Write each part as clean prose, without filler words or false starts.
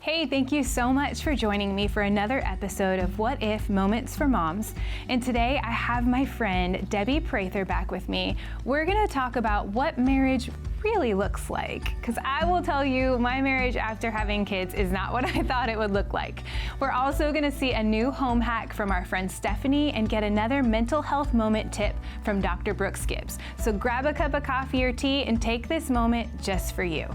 Hey, thank you so much for joining me for another episode of What If Moments for Moms. And today I have my friend Debbie Prather back with me. We're going to talk about what marriage really looks like, because I will tell you, my marriage after having kids is not what I thought it would look like. We're also going to see a new home hack from our friend Stephanie and get another mental health moment tip from Dr. Brooks Gibbs. So grab a cup of coffee or tea and take this moment just for you.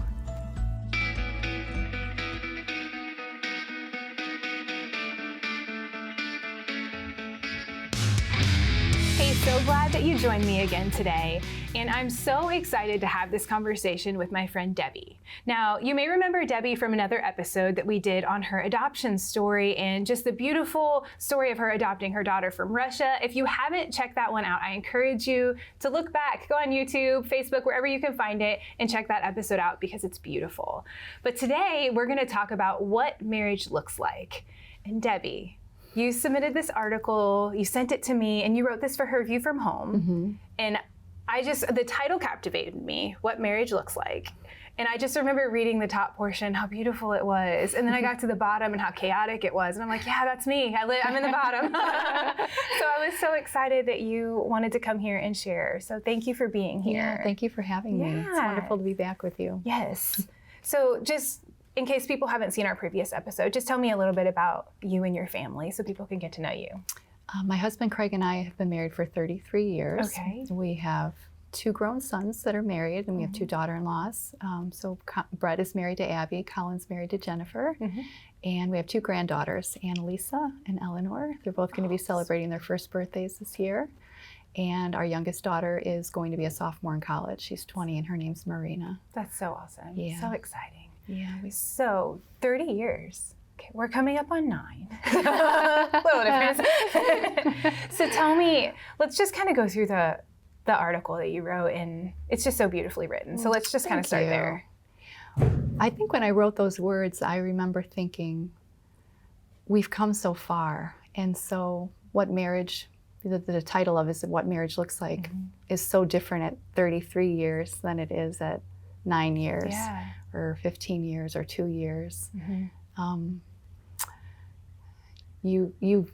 So glad that you joined me again today, and I'm so excited to have this conversation with my friend Debbie. Now, you may remember Debbie from another episode that we did on her adoption story and just the beautiful story of her adopting her daughter from Russia. If you haven't checked that one out, I encourage you to look back, go on YouTube, Facebook, wherever you can find it, and check that episode out because it's beautiful. But today, we're going to talk about what marriage looks like. And Debbie, you submitted this article, you sent it to me, and you wrote this for Her View from Home. Mm-hmm. And the title captivated me, What Marriage Looks Like. And I just remember reading the top portion, how beautiful it was. And then I got to the bottom and how chaotic it was. And I'm like, yeah, that's me. I'm in the bottom. So I was so excited that you wanted to come here and share. So thank you for being here. Yeah, thank you for having me. It's wonderful to be back with you. Yes. So just in case people haven't seen our previous episode, just tell me a little bit about you and your family so people can get to know you. My husband Craig and I have been married for 33 years. Okay. We have 2 grown sons that are married, and we have 2 daughter-in-laws. So Brett is married to Abby, Colin's married to Jennifer, and we have 2 granddaughters, Annalisa and Eleanor. They're both going to be celebrating their first birthdays this year. And our youngest daughter is going to be a sophomore in college. She's 20 and her name's Marina. That's so awesome. Yeah. So exciting. Yeah. So 30 years. Okay, we're coming up on 9. Little difference. So tell me, let's just kind of go through the article that you wrote, and it's just so beautifully written. So let's just kind of start there. I think when I wrote those words, I remember thinking, we've come so far. And so what marriage, the title of it is What Marriage Looks Like, is so different at 33 years than it is at 9 years or 15 years or 2 years. You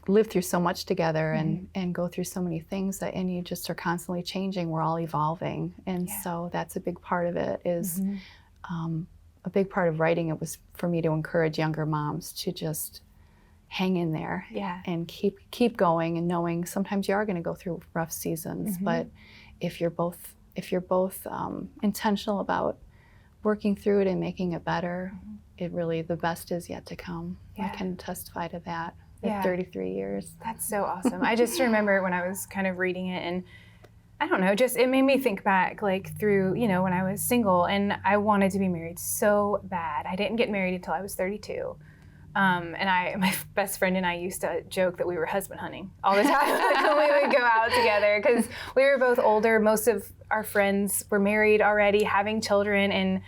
live through so much together and go through so many things and you just are constantly changing. We're all evolving. And so that's a big part of it is a big part of writing it was for me to encourage younger moms to just hang in there and keep going and knowing sometimes you are going to go through rough seasons, but if you're both intentional about working through it and making it better, it really, the best is yet to come. I can testify to that at 33 years. That's so awesome. I just remember when I was kind of reading it, and I don't know, just it made me think back like through, when I was single and I wanted to be married so bad. I didn't get married until I was 32. And my best friend and I used to joke that we were husband hunting all the time. We would go out together because we were both older. Most of our friends were married already, having children, and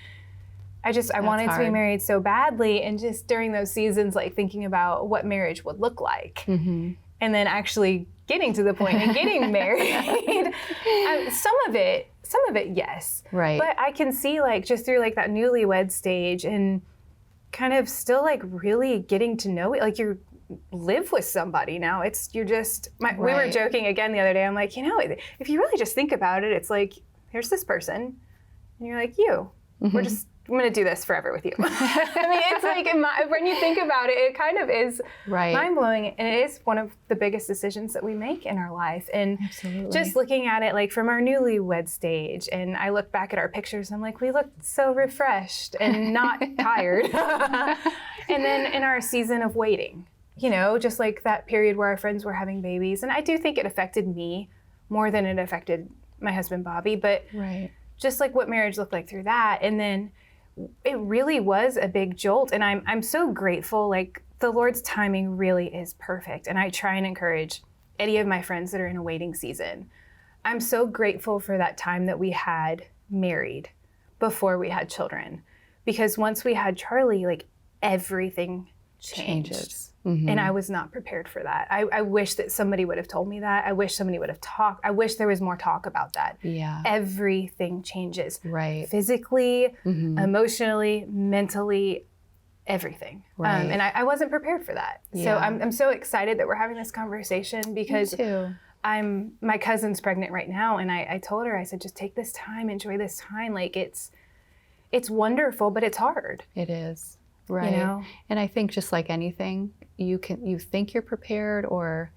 I wanted to be married so badly. And just during those seasons, like thinking about what marriage would look like, and then actually getting to the point and getting married. Some of it, yes. Right. But I can see like just through like that newlywed stage and kind of still like really getting to know it, like you live with somebody now. We were joking again the other day. I'm like, if you really just think about it, it's like, here's this person, and you're like, I'm going to do this forever with you. I mean, it's like, when you think about it, it kind of is mind-blowing, and it is one of the biggest decisions that we make in our life. And just looking at it like from our newlywed stage, and I look back at our pictures, and I'm like, we look so refreshed and not tired. And then in our season of waiting, just like that period where our friends were having babies, and I do think it affected me more than it affected my husband, Bobby, but just like what marriage looked like through that. And then it really was a big jolt, and I'm so grateful. Like the Lord's timing really is perfect, and I try and encourage any of my friends that are in a waiting season. I'm so grateful for that time that we had married before we had children, because once we had Charlie, like everything changes. And I was not prepared for that. I wish that somebody would have told me that. I wish somebody would have talked. I wish there was more talk about that. Yeah. Everything changes. Right. Physically, emotionally, mentally, everything. Right. And I wasn't prepared for that. Yeah. So I'm so excited that we're having this conversation because Me too. my cousin's pregnant right now. And I told her, I said, just take this time, enjoy this time. Like it's wonderful, but it's hard. It is. Right. You know? And I think just like anything, you think you're prepared, or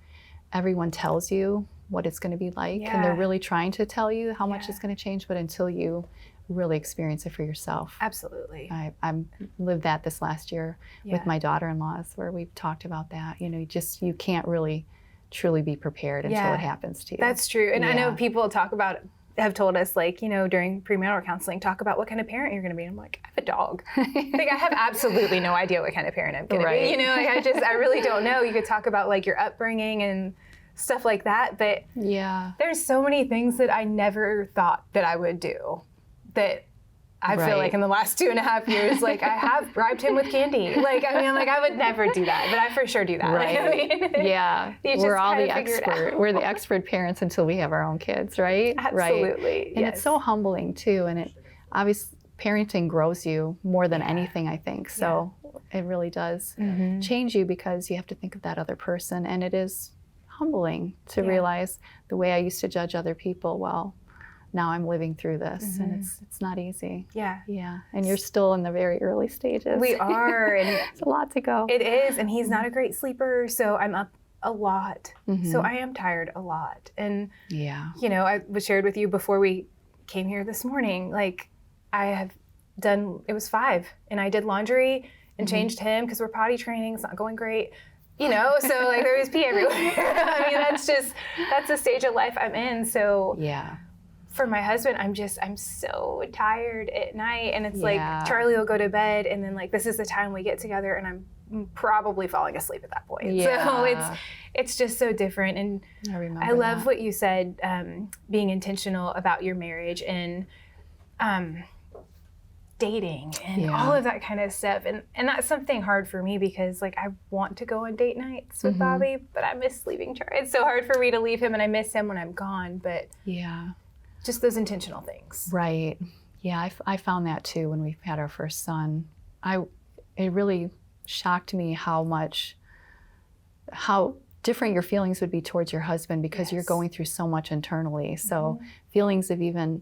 everyone tells you what it's going to be like, and they're really trying to tell you how much it's going to change, but until you really experience it for yourself. Absolutely. I lived that this last year with my daughter-in-laws, where we've talked about that. You know, you can't really truly be prepared until it happens to you. That's true. And I know people have told us, like, you know, during premarital counseling, talk about what kind of parent you're going to be. I'm like, I have a dog. Like, I have absolutely no idea what kind of parent I'm going to be. You know, like, I really don't know. You could talk about like your upbringing and stuff like that, but there's so many things that I never thought that I would do that I feel like in the last 2.5 years, like I have bribed him with candy. Like, I mean, like I would never do that, but I for sure do that. Right. Like, I mean, We're all the expert. We're the expert parents until we have our own kids, right? Absolutely. Right. And it's so humbling too. And obviously parenting grows you more than anything, I think. So it really does change you, because you have to think of that other person. And it is humbling to realize the way I used to judge other people, well, now I'm living through this, and it's not easy. Yeah. And you're still in the very early stages. We are. And it's a lot to go. It is. And he's not a great sleeper, so I'm up a lot. So I am tired a lot. And, you know, I was shared with you before we came here this morning, like it was 5, and I did laundry and changed him because we're potty training. It's not going great. You know, so like there was pee everywhere. I mean, that's the stage of life I'm in. So for my husband, I'm so tired at night, and it's like Charlie will go to bed, and then like this is the time we get together, and I'm probably falling asleep at that point. So it's just so different. And I love what you said, being intentional about your marriage and dating and all of that kind of stuff. And that's something hard for me, because like I want to go on date nights with Bobby, but I miss leaving Charlie. It's so hard for me to leave him, and I miss him when I'm gone, but just those intentional things. Right. Yeah, I found that too when we had our first son. It really shocked me how different your feelings would be towards your husband, because you're going through so much internally. So feelings of even,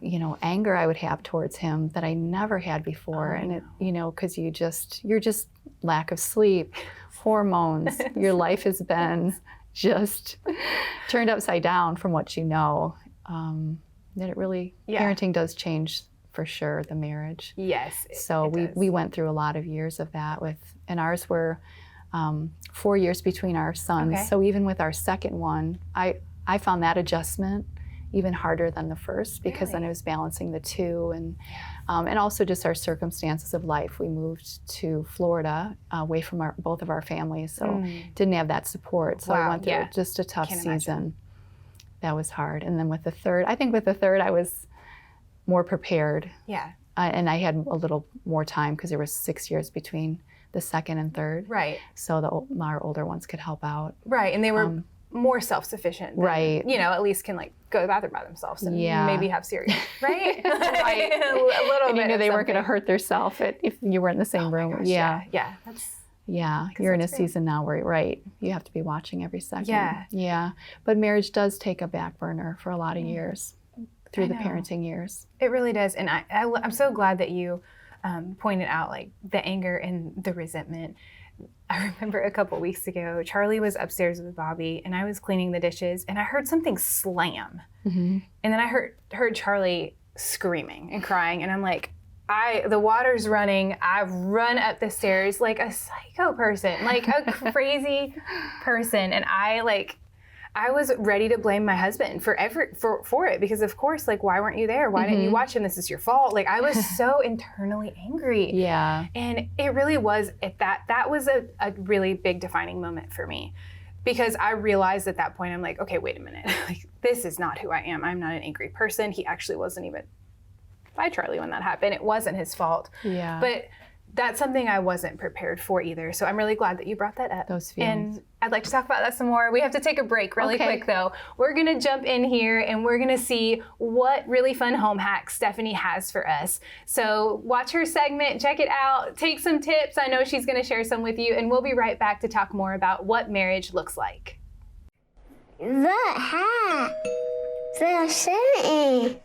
you know, anger I would have towards him that I never had before. And it, you know, because you're just lack of sleep, hormones, your life has been just turned upside down from what you know. That it really, parenting does change for sure, the marriage. Yes. So we went through a lot of years of that and ours were 4 years between our sons. Okay. So even with our second one, I found that adjustment even harder than the first, because then I was balancing the two, and also just our circumstances of life. We moved to Florida, away from both of our families, so didn't have that support. So I went through just a tough season. Imagine. That was hard. And then with the third, I was more prepared. Yeah. And I had a little more time, because there was 6 years between the second and third. Right. So our older ones could help out. Right, and they were more self-sufficient. Right. You know, at least can like go to the bathroom by themselves and maybe have cereal. Right? Right. A little and bit. You knew they weren't going to hurt themselves if you were in the same room. Gosh, yeah. Yeah. You're in a season now where, you have to be watching every second. Yeah. But marriage does take a back burner for a lot of years through the parenting years. It really does. And I'm so glad that you pointed out like the anger and the resentment. I remember a couple weeks ago, Charlie was upstairs with Bobby, and I was cleaning the dishes, and I heard something slam. And then I heard Charlie screaming and crying, and I'm like, the water's running. I've run up the stairs like a psycho person, like a crazy person. And I was ready to blame my husband for it, because of course, like, why weren't you there? Why didn't you watch him? This is your fault. Like, I was so internally angry. Yeah. And it really was that was a really big defining moment for me, because I realized at that point, I'm like, okay, wait a minute. Like, this is not who I am. I'm not an angry person. He actually wasn't even by Charlie when that happened. It wasn't his fault. Yeah. But that's something I wasn't prepared for either. So I'm really glad that you brought that up. Those feelings. And I'd like to talk about that some more. We have to take a break really quick though. We're gonna jump in here and we're gonna see what really fun home hacks Stephanie has for us. So watch her segment, check it out, take some tips. I know she's gonna share some with you, and we'll be right back to talk more about what marriage looks like. The hat. The city.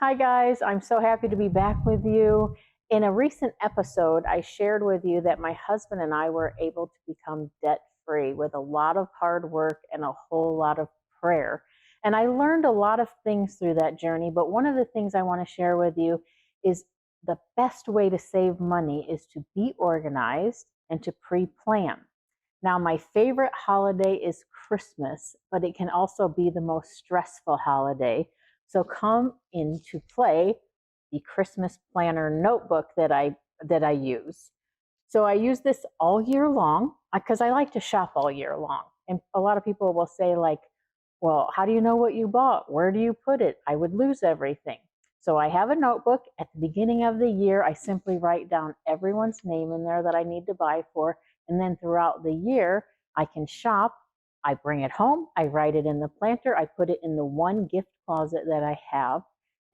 Hi guys, I'm so happy to be back with you. In a recent episode, I shared with you that my husband and I were able to become debt-free with a lot of hard work and a whole lot of prayer. And I learned a lot of things through that journey, but one of the things I want to share with you is the best way to save money is to be organized and to pre-plan. Now, my favorite holiday is Christmas, but it can also be the most stressful holiday. So come into play the Christmas planner notebook that I use. So I use this all year long because I like to shop all year long. And a lot of people will say like, well, how do you know what you bought? Where do you put it? I would lose everything. So I have a notebook. At the beginning of the year, I simply write down everyone's name in there that I need to buy for. And then throughout the year, I can shop. I bring it home. I write it in the planter. I put it in the one gift closet that I have.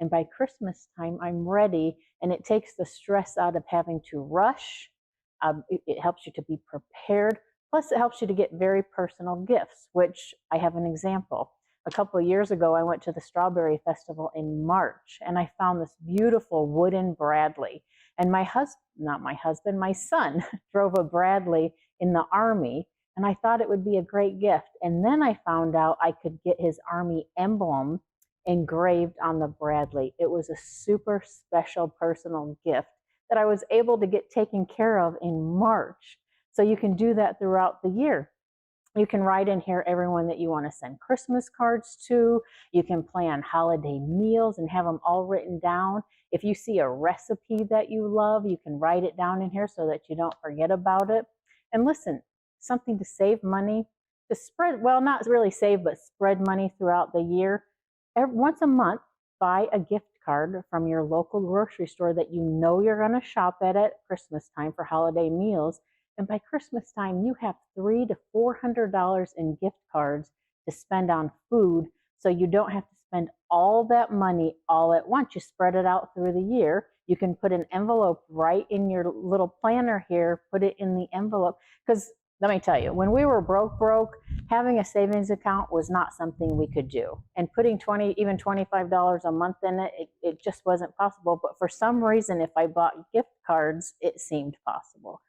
And by Christmas time, I'm ready, and it takes the stress out of having to rush. It helps you to be prepared. Plus, it helps you to get very personal gifts, which I have an example. A couple of years ago, I went to the Strawberry Festival in March, and I found this beautiful wooden Bradley. And my son drove a Bradley in the Army, and I thought it would be a great gift. And then I found out I could get his Army emblem engraved on the Bradley. It was a super special personal gift that I was able to get taken care of in March. So you can do that throughout the year. You can write in here everyone that you want to send Christmas cards to. You can plan holiday meals and have them all written down. If you see a recipe that you love, you can write it down in here so that you don't forget about it. And listen, something to save money, to spread, well, not really save, but spread money throughout the year. Once a month, buy a gift card from your local grocery store that you know you're going to shop at Christmas time for holiday meals. And by Christmas time, you have $300 to $400 in gift cards to spend on food. So you don't have to spend all that money all at once. You spread it out through the year. You can put an envelope right in your little planner here, put it in the envelope. Because let me tell you, when we were broke, having a savings account was not something we could do. And putting even $25 a month in it just wasn't possible. But for some reason, if I bought gift cards, it seemed possible.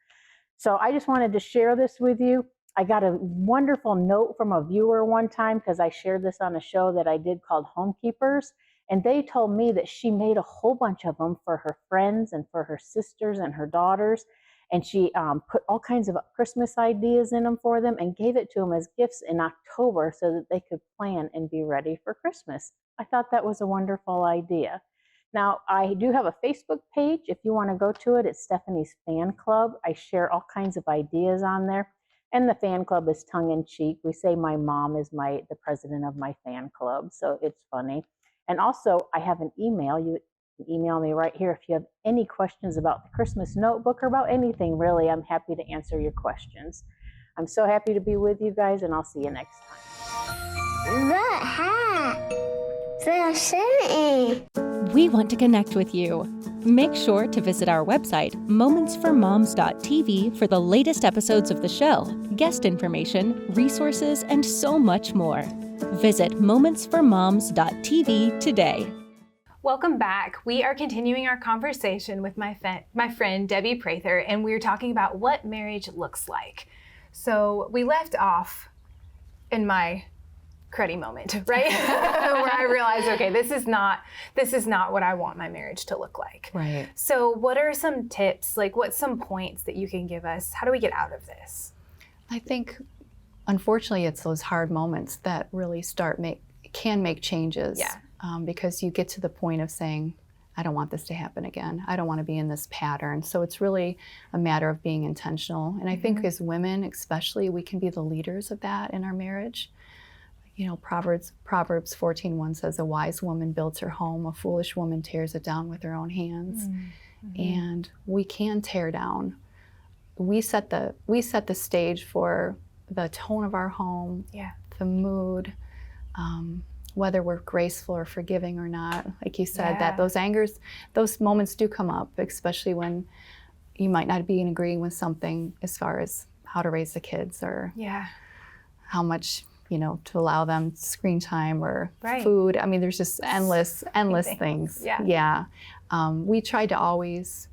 So I just wanted to share this with you. I got a wonderful note from a viewer one time because I shared this on a show that I did called Homekeepers. And they told me that she made a whole bunch of them for her friends and for her sisters and her daughters. And she put all kinds of Christmas ideas in them for them and gave it to them as gifts in October so that they could plan and be ready for Christmas. I thought that was a wonderful idea. Now, I do have a Facebook page. If you want to go to it, it's Stephanie's Fan Club. I share all kinds of ideas on there. And the fan club is tongue-in-cheek. We say my mom is the president of my fan club, so it's funny. And also, I have an email. You can email me right here if you have any questions about the Christmas notebook or about anything, really. I'm happy to answer your questions. I'm so happy to be with you guys, and I'll see you next time. The hat. The city. We want to connect with you. Make sure to visit our website, momentsformoms.tv, for the latest episodes of the show, guest information, resources, and so much more. Visit momentsformoms.tv today. Welcome back. We are continuing our conversation with my friend Debbie Prather, and we're talking about what marriage looks like. So we left off in my cruddy moment, right? Where I realized, okay, this is not what I want my marriage to look like. Right. So what are some tips, like what's some points that you can give us? How do we get out of this? I think, unfortunately, it's those hard moments that really can make changes. Yeah. Because you get to the point of saying, I don't want this to happen again. I don't want to be in this pattern. So it's really a matter of being intentional. And I think as women, especially, we can be the leaders of that in our marriage. You know, Proverbs 14:1 says, a wise woman builds her home, a foolish woman tears it down with her own hands. and we can tear down. We set the stage for the tone of our home, the mood, whether we're graceful or forgiving or not. Like you said, that those moments do come up, especially when you might not be agreeing with something as far as how to raise the kids or how much, to allow them screen time or food. I mean, there's just endless things. We tried to always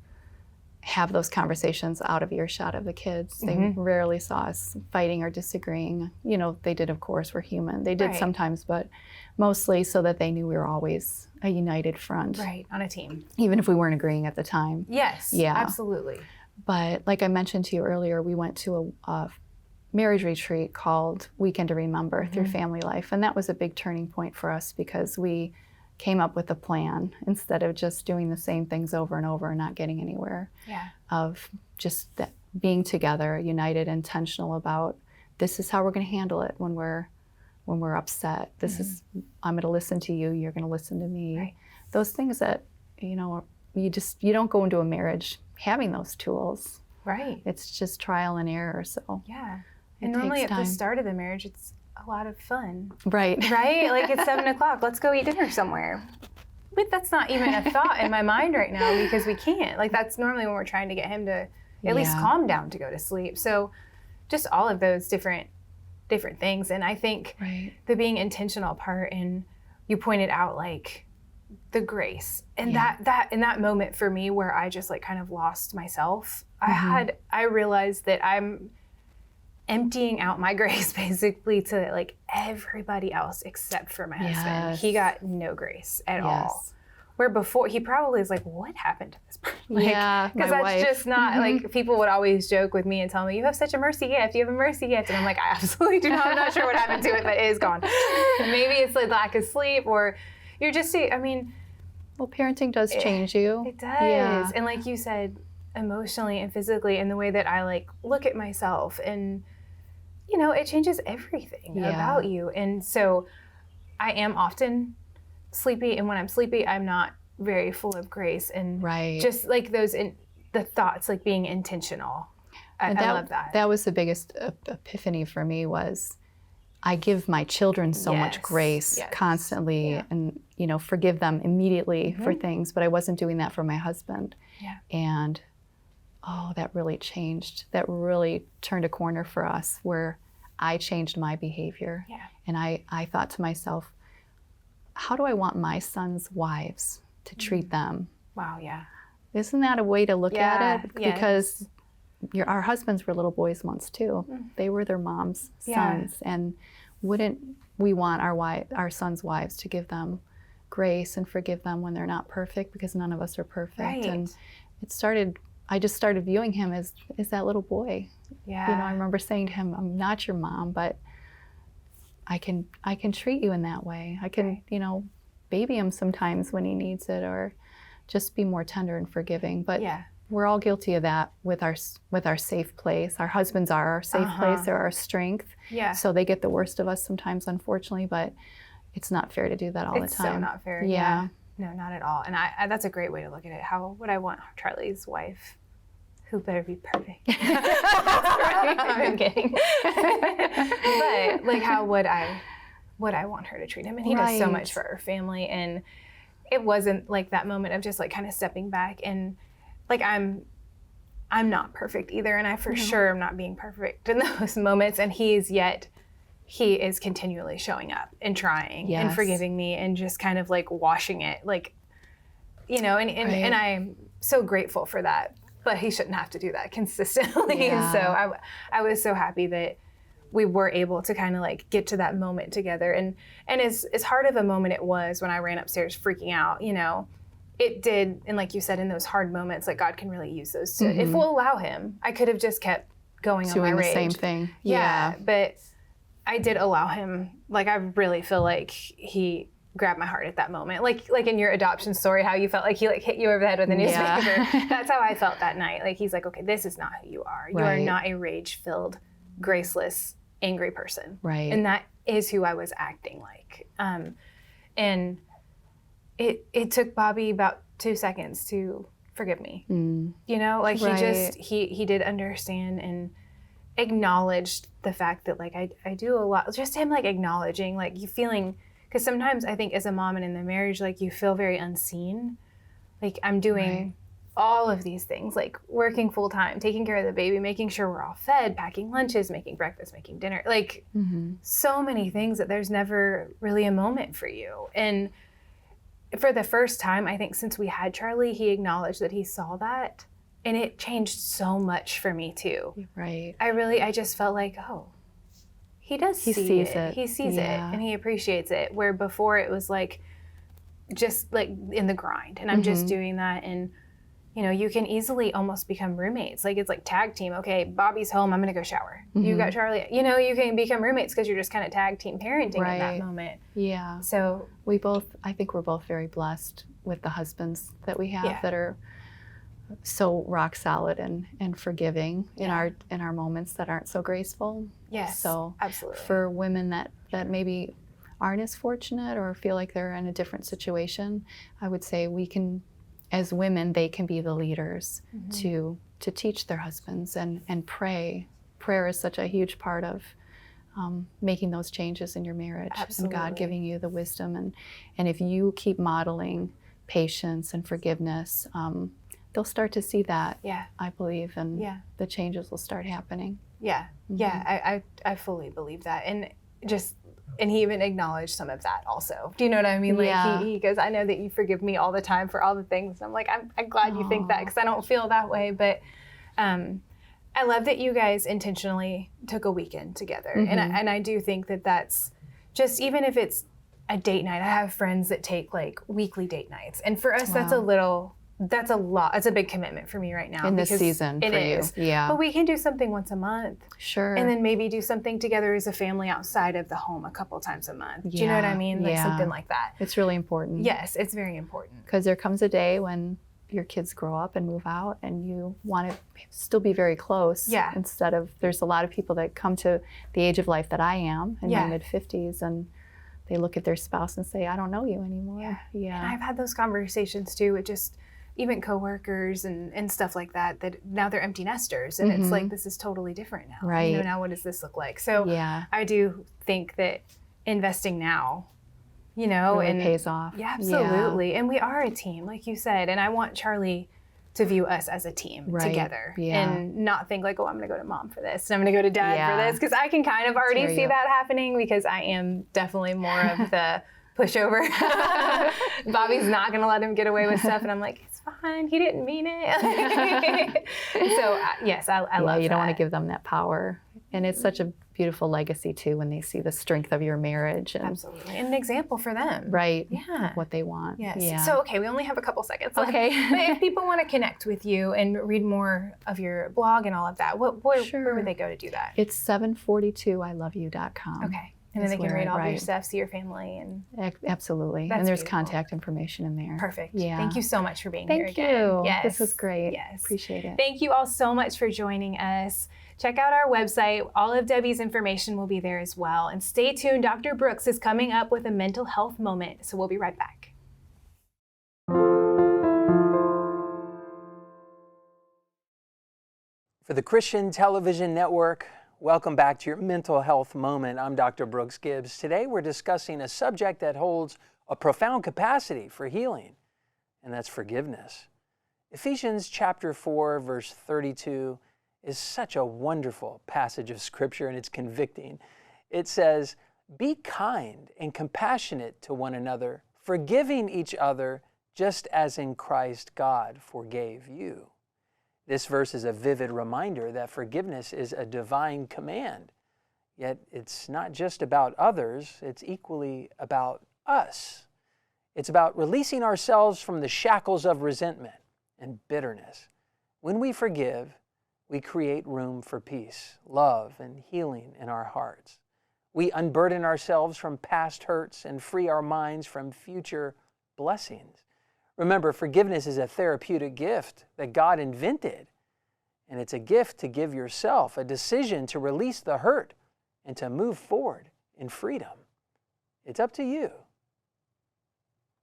have those conversations out of earshot of the kids. They rarely saw us fighting or disagreeing. They did, of course, we're human. They did sometimes, but mostly so that they knew we were always a united front. Right, on a team. Even if we weren't agreeing at the time. Yes, absolutely. But like I mentioned to you earlier, we went to a marriage retreat called Weekend to Remember through Family Life. And that was a big turning point for us because we came up with a plan instead of just doing the same things over and over and not getting anywhere. Of just being together, united, intentional about this is how we're going to handle it when we're upset. This is, I'm going to listen to you, you're going to listen to me. Those things that, you don't go into a marriage having those tools. It's just trial and error. So and normally at the start of the marriage, it's a lot of fun. Right. Like it's 7:00, let's go eat dinner somewhere. But that's not even a thought in my mind right now because we can't. Like that's normally when we're trying to get him to at least calm down to go to sleep. So just all of those different things. And I think the being intentional part, and you pointed out like the grace and that in that moment for me where I just like kind of lost myself, I realized that I'm emptying out my grace basically to like everybody else except for my husband. He got no grace at all. Where before he probably is like, what happened to this person? Because that's just not like, people would always joke with me and tell me, you have such a mercy gift, you have a mercy gift. And I'm like, I absolutely do not. I'm not sure what happened to it, but it is gone. Maybe it's like lack of sleep or you're just, well, parenting does change you. It does. And like you said, emotionally and physically, and the way that I like look at myself and it changes everything about you. And so I am often sleepy, and when I'm sleepy, I'm not very full of grace and just like the thoughts, like being intentional. I love that. That was the biggest epiphany for me was I give my children so much grace constantly and, forgive them immediately for things, but I wasn't doing that for my husband. And that really changed. That really turned a corner for us where I changed my behavior. And I thought to myself, how do I want my sons' wives to treat them? Wow, Isn't that a way to look at it? Because our husbands were little boys once too. They were their mom's sons. And wouldn't we want our sons' wives to give them grace and forgive them when they're not perfect, because none of us are perfect. And I just started viewing him as that little boy. I remember saying to him, I'm not your mom, but I can treat you in that way. I can, baby him sometimes when he needs it, or just be more tender and forgiving. But we're all guilty of that with our safe place. Our husbands are our safe place. They're our strength. So they get the worst of us sometimes, unfortunately, but it's not fair to do that all the time. It's so not fair. No, not at all. And I that's a great way to look at it. How would I want Charlie's wife, who better be perfect? I'm kidding. But like, how would I want her to treat him? And he does so much for our family. And it wasn't like that moment of just like kind of stepping back and like I'm not perfect either. And I for sure am not being perfect in those moments. And he is continually showing up and trying and forgiving me and just kind of like washing it, like, and I'm so grateful for that, but he shouldn't have to do that consistently. And so I was so happy that we were able to kind of like get to that moment together. And as hard of a moment it was when I ran upstairs freaking out, it did. And like you said, in those hard moments, like God can really use those to, if we'll allow him. I could have just kept going on my rage. Doing the same thing. But I did allow him. Like, I really feel like he grabbed my heart at that moment. Like in your adoption story, how you felt like he like hit you over the head with a newspaper. That's how I felt that night. Like, he's like, okay, this is not who you are. You are not a rage-filled, graceless, angry person. And that is who I was acting like. And it took Bobby about 2 seconds to forgive me. Mm. You know, like Right. he did understand and acknowledged the fact that like I do a lot, just him like acknowledging like you feeling, because sometimes I think as a mom and in the marriage, like you feel very unseen. Like I'm doing all of these things, like working full time, taking care of the baby, making sure we're all fed, packing lunches, making breakfast, making dinner, like so many things that there's never really a moment for you. And for the first time, I think since we had Charlie, he acknowledged that he saw that, and it changed so much for me too. Right. I just felt like, oh, he does He see sees it. it. He sees it Yeah. and he appreciates it. Where before it was like, just like in the grind, and I'm just doing that. And you know, you can easily almost become roommates. Like it's like tag team. Okay, Bobby's home, I'm gonna go shower. You got Charlie. You know, you can become roommates because you're just kind of tag team parenting in that moment. Yeah. So I think we're both very blessed with the husbands that we have Yeah. that are so rock solid and forgiving in our moments that aren't so graceful. yes, So absolutely. for women that maybe aren't as fortunate or feel like they're in a different situation, I would say we can, as women, they can be the leaders to teach their husbands and pray. Prayer is such a huge part of making those changes in your marriage. Absolutely. And God giving you the wisdom. And if you keep modeling patience and forgiveness, they'll start to see that, Yeah. I believe, and Yeah. the changes will start happening. Yeah. Yeah. I fully believe that. And he even acknowledged some of that also. Do you know what I mean? Like Yeah. he goes, I know that you forgive me all the time for all the things. I'm like, I'm glad you think that, because I don't feel that way. But I love that you guys intentionally took a weekend together. And I do think that that's just, even if it's a date night, I have friends that take like weekly date nights. And for us, that's a lot. It's a big commitment for me right now. In this because season it for is. you. Yeah. But we can do something once a month. Sure. And then maybe do something together as a family outside of the home a couple times a month. Do you know what I Yeah, mean? Like yeah. something like that. It's really important. Yes, it's very important. Because there comes a day when your kids grow up and move out and you want to still be very close. Yeah. Instead of, there's a lot of people that come to the age of life that I am in Yeah. my mid-50s and they look at their spouse and say, I don't know you anymore. And I've had those conversations too with just even coworkers and stuff like that now they're empty nesters, and it's like, this is totally different now. Right. You know, now what does this look like? So Yeah. I do think that investing now, you know, Really and pays off. Yeah, absolutely. And we are a team, like you said, and I want Charlie to view us as a team Right. together, Yeah. and not think like, oh, I'm going to go to mom for this, and I'm going to go to dad for Yeah. this, because I can kind of already Hear see you. that happening, because I am definitely more of the pushover. Bobby's not going to let him get away with stuff, and I'm like, it's fine, he didn't mean it. So yes, I love that. You don't want to give them that power. And it's such a beautiful legacy too when they see the strength of your marriage and Absolutely, and an example for them. right, Yeah. what they want. Yes. Yeah. So, okay, we only have a couple seconds left. Okay. But if people want to connect with you and read more of your blog and all of that, where Sure. would they go to do that? It's 742iloveyou.com. Okay. And then That's they can where read I all of your write. stuff, see your family, and Absolutely. That's And there's beautiful. contact information in there. perfect. Yeah. Thank you so much for being here Thank again. you. Yes. This was great. Yes. Appreciate it. Thank you all so much for joining us. Check out our website. All of Debbie's information will be there as well. And stay tuned. Dr. Brooks is coming up with a mental health moment. So we'll be right back. For the Christian Television Network, welcome back to your Mental Health Moment. I'm Dr. Brooks Gibbs. Today we're discussing a subject that holds a profound capacity for healing, and that's forgiveness. Ephesians chapter 4, verse 32 is such a wonderful passage of Scripture, and it's convicting. It says, "Be kind and compassionate to one another, forgiving each other, just as in Christ God forgave you." This verse is a vivid reminder that forgiveness is a divine command. Yet it's not just about others, it's equally about us. It's about releasing ourselves from the shackles of resentment and bitterness. When we forgive, we create room for peace, love, and healing in our hearts. We unburden ourselves from past hurts and free our minds from future blessings. Remember, forgiveness is a therapeutic gift that God invented, and it's a gift to give yourself, a decision to release the hurt and to move forward in freedom. It's up to you.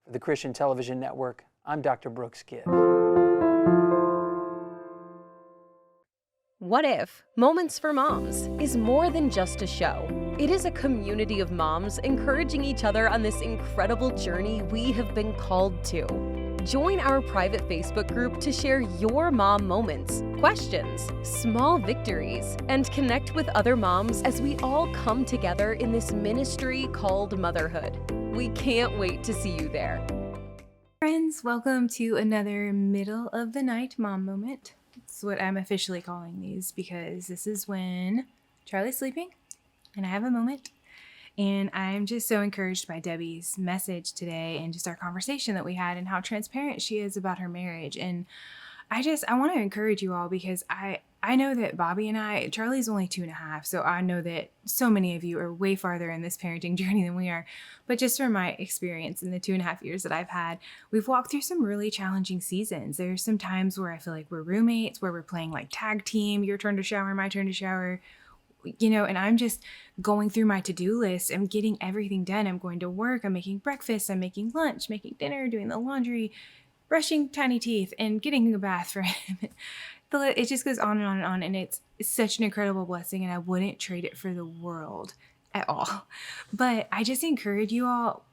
For the Christian Television Network, I'm Dr. Brooks Gibbs. What If? Moments for Moms is more than just a show. It is a community of moms encouraging each other on this incredible journey we have been called to. Join our private Facebook group to share your mom moments, questions, small victories, and connect with other moms as we all come together in this ministry called motherhood. We can't wait to see you there. Friends, welcome to another middle of the night mom moment. It's what I'm officially calling these because this is when Charlie's sleeping and I have a moment. And I'm just so encouraged by Debbie's message today and just our conversation that we had and how transparent she is about her marriage. And I want to encourage you all because I know that Bobby and Charlie's only 2.5. So I know that so many of you are way farther in this parenting journey than we are. But just from my experience in the 2.5 years that I've had, we've walked through some really challenging seasons. There's some times where I feel like we're roommates, where we're playing like tag team, your turn to shower, my turn to shower, and I'm just going through my to-do list. I'm getting everything done. I'm going to work. I'm making breakfast. I'm making lunch, making dinner, doing the laundry, brushing tiny teeth, and getting a bath for him. It just goes on and on and on. And it's such an incredible blessing. And I wouldn't trade it for the world at all. But I just encourage you all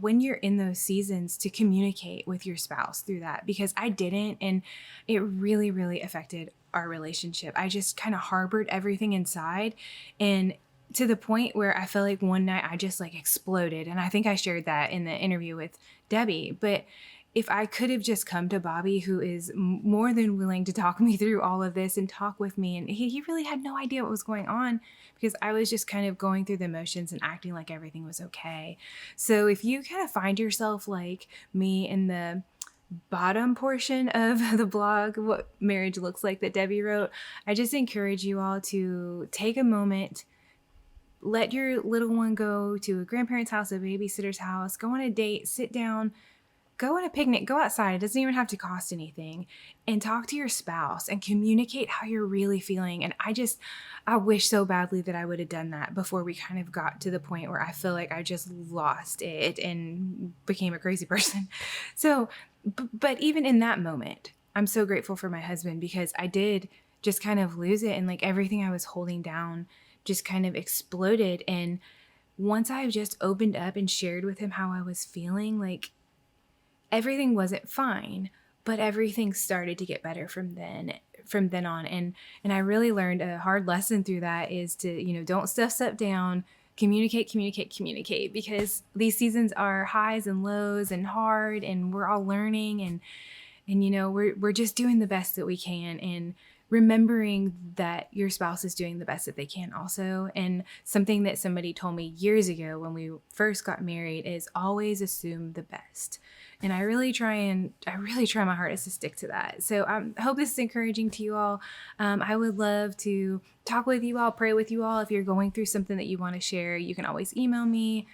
when you're in those seasons to communicate with your spouse through that, because I didn't. And it really, really affected our relationship. I just kind of harbored everything inside, and to the point where I felt like one night I just like exploded. And I think I shared that in the interview with Debbie. But if I could have just come to Bobby, who is more than willing to talk me through all of this and talk with me, and he really had no idea what was going on because I was just kind of going through the motions and acting like everything was okay. So if you kind of find yourself like me in the bottom portion of the blog, What Marriage Looks Like, that Debbie wrote, I just encourage you all to take a moment, let your little one go to a grandparent's house, a babysitter's house, go on a date, sit down, go on a picnic, go outside. It doesn't even have to cost anything, and talk to your spouse and communicate how you're really feeling. And I wish so badly that I would have done that before we kind of got to the point where I feel like I just lost it and became a crazy person. So, but even in that moment, I'm so grateful for my husband, because I did just kind of lose it, and like everything I was holding down just kind of exploded. And once I just opened up and shared with him how I was feeling, like everything wasn't fine, but everything started to get better from then on. And I really learned a hard lesson through that is to, don't stuff stuff down, communicate, because these seasons are highs and lows and hard, and we're all learning, and we're just doing the best that we can, and remembering that your spouse is doing the best that they can also. And something that somebody told me years ago when we first got married is always assume the best. And I really try my hardest to stick to that. So I hope this is encouraging to you all. I would love to talk with you all, pray with you all. If you're going through something that you want to share, you can always email me,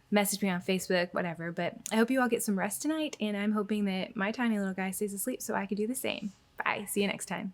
message me on Facebook, whatever. But I hope you all get some rest tonight. And I'm hoping that my tiny little guy stays asleep so I can do the same. Bye. See you next time.